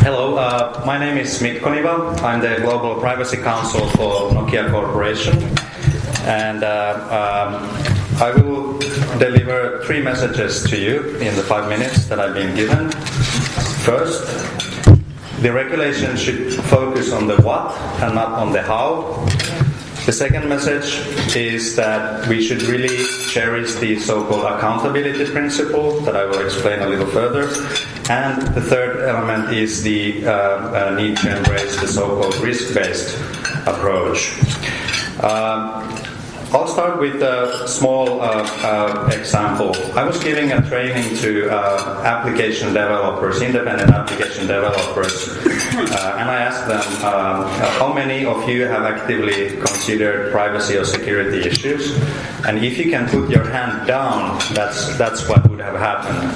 Hello, my name is Mikko Niva. I'm the Global Privacy Counsel for Nokia Corporation, and I will deliver 3 messages to you in the 5 minutes that I've been given. First, the regulation should focus on the what and not on the how. The second message is that we should really cherish the so-called accountability principle that I will explain a little further. And the third element is the need to embrace the so-called risk-based approach. I'll start with a small example. I was giving a training to application developers, independent application developers, and I asked them, how many of you have actively considered privacy or security issues? And if you can put your hand down, that's what would have happened.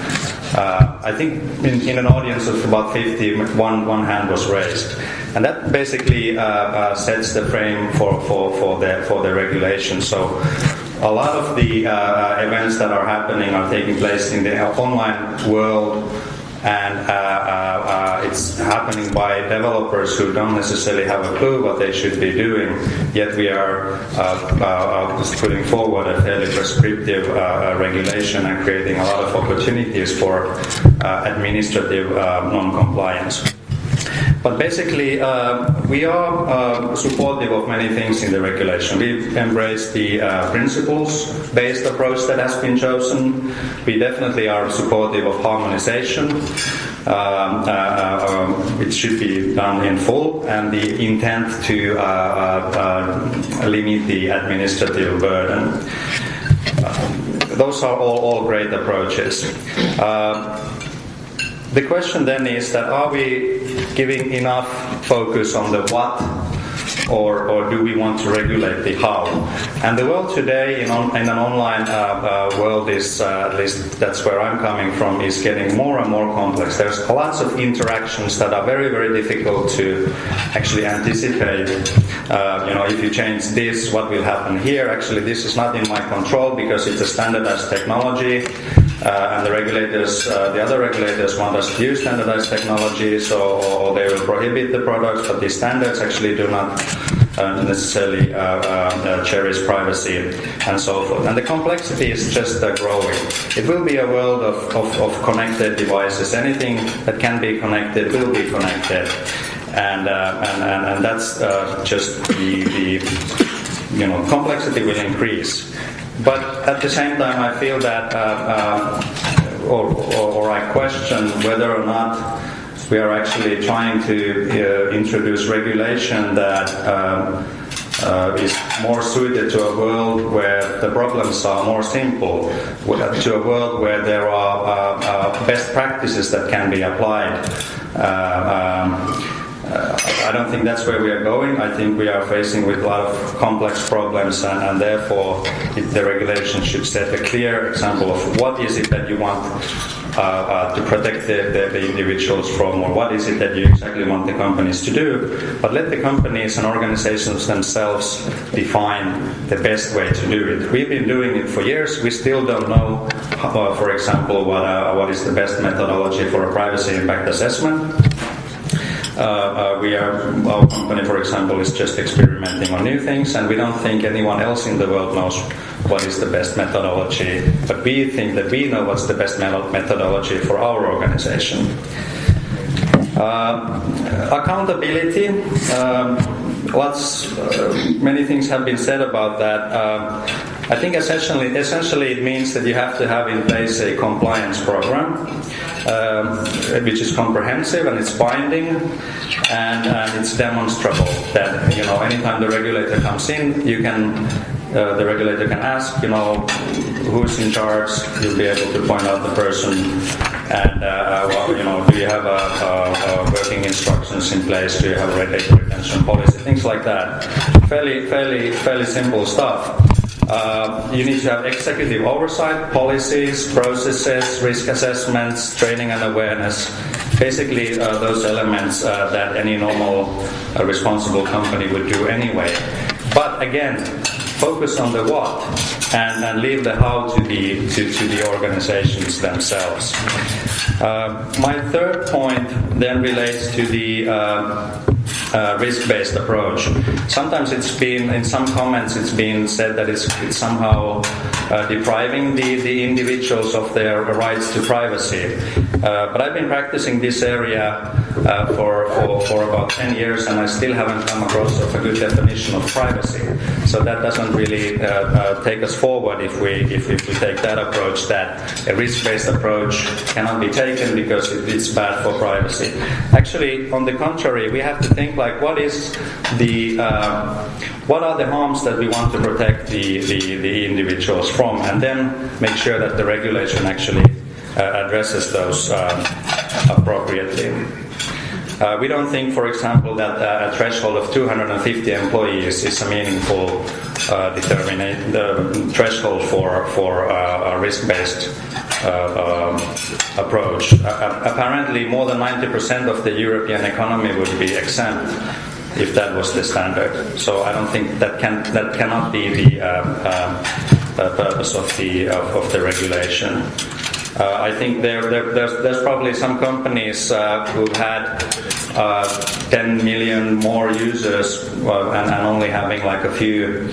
I think in an audience of about 50, one hand was raised. And that basically sets the frame for the regulation. So a lot of the events that are happening are taking place in the online world, and it's happening by developers who don't necessarily have a clue what they should be doing, yet we are putting forward a fairly prescriptive regulation and creating a lot of opportunities for administrative non-compliance. But basically, we are supportive of many things in the regulation. We've embraced the principles-based approach that has been chosen. We definitely are supportive of harmonization. It should be done in full, and the intent to limit the administrative burden. Those are all great approaches. The question then is that, are we giving enough focus on the what, or do we want to regulate the how? And the world today in an online world is, at least that's where I'm coming from, is getting more and more complex. There's lots of interactions that are very, very difficult to actually anticipate. If you change this, what will happen here? Actually, this is not in my control because it's a standardized technology. And the other regulators want us to use standardized technology, or they will prohibit the products, but the standards actually do not necessarily cherish privacy and so forth. And the complexity is just growing. It will be a world of connected devices. Anything that can be connected will be connected, and that's just the complexity will increase. But at the same time, I feel that, or I question whether or not we are actually trying to introduce regulation that is more suited to a world where the problems are more simple, to a world where there are best practices that can be applied. I don't think that's where we are going. I think we are facing with a lot of complex problems, and therefore the regulation should set a clear example of what is it that you want to protect the individuals from, or what is it that you exactly want the companies to do. But let the companies and organizations themselves define the best way to do it. We've been doing it for years. We still don't know, for example, what is the best methodology for a privacy impact assessment. Our company, for example, is just experimenting on new things, and we don't think anyone else in the world knows what is the best methodology, but we think that we know what's the best methodology for our organization. Accountability. Many things have been said about that. I think essentially it means that you have to have in place a compliance program, which is comprehensive and it's binding, and it's demonstrable. That anytime the regulator comes in, the regulator can ask, who's in charge. You'll be able to point out the person, and do you have working instructions in place? Do you have a data retention policy? Things like that. Fairly simple stuff. You need to have executive oversight, policies, processes, risk assessments, training and awareness. Basically, those elements that any normal, responsible company would do anyway. But again, focus on the what and leave the how to the organizations themselves. My third point then relates to the risk-based approach. Sometimes in some comments it's been said that it's somehow depriving the individuals of their rights to privacy. But I've been practicing this area for about 10 years, and I still haven't come across a good definition of privacy. So that doesn't really take us forward if we take that approach, that a risk-based approach cannot be taken because it's bad for privacy. Actually, on the contrary, we have to think like what are the harms that we want to protect the individuals from, and then make sure that the regulation actually addresses those appropriately. We don't think, for example, that a threshold of 250 employees is a meaningful threshold for a risk-based approach. Apparently, more than 90% of the European economy would be exempt if that was the standard. So I don't think that cannot be the purpose of the regulation. I think there's probably some companies who've had 10 million more users and only having like a few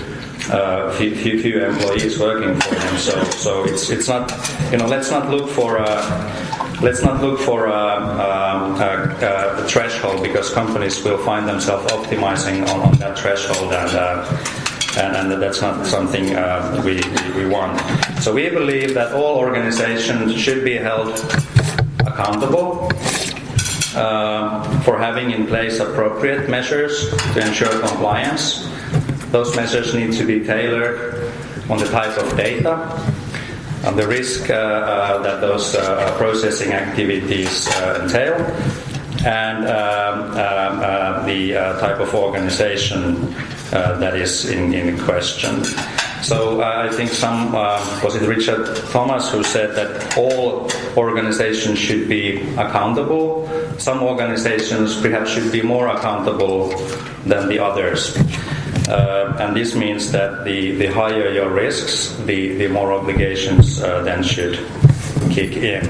employees working for them. So it's not, let's not look for a threshold, because companies will find themselves optimizing on that threshold, and that's not something we want. So we believe that all organizations should be held accountable for having in place appropriate measures to ensure compliance. Those measures need to be tailored on the type of data, on the risk that those processing activities entail, and the type of organization that is in question. So I think was it Richard Thomas who said that all organizations should be accountable. Some organizations perhaps should be more accountable than the others. And this means that the higher your risks, the more obligations then should kick in.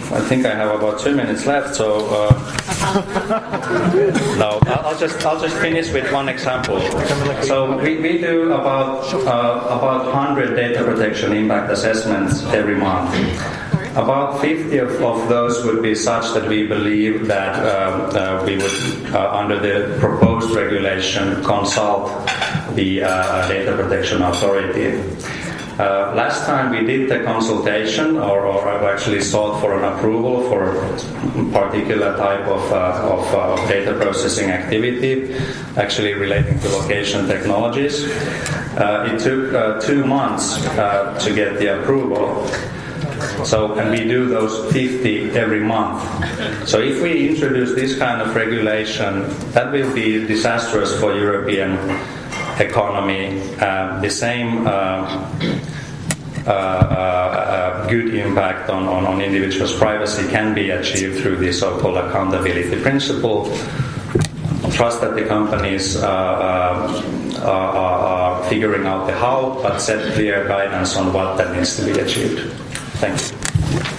I think I have about 2 minutes left, so no, I'll just finish with one example. So we do about 100 data protection impact assessments every month. About 50 of those would be such that we believe that we would, under the proposed regulation, consult the Data Protection Authority. Last time we did the consultation, or actually sought for an approval for a particular type of data processing activity, actually relating to location technologies. It took 2 months to get the approval. And we do those 50 every month. So if we introduce this kind of regulation, that will be disastrous for European economy. The same good impact on individuals' privacy can be achieved through the so-called accountability principle. Trust that the companies are figuring out the how, but set clear guidance on what that needs to be achieved. Thank you.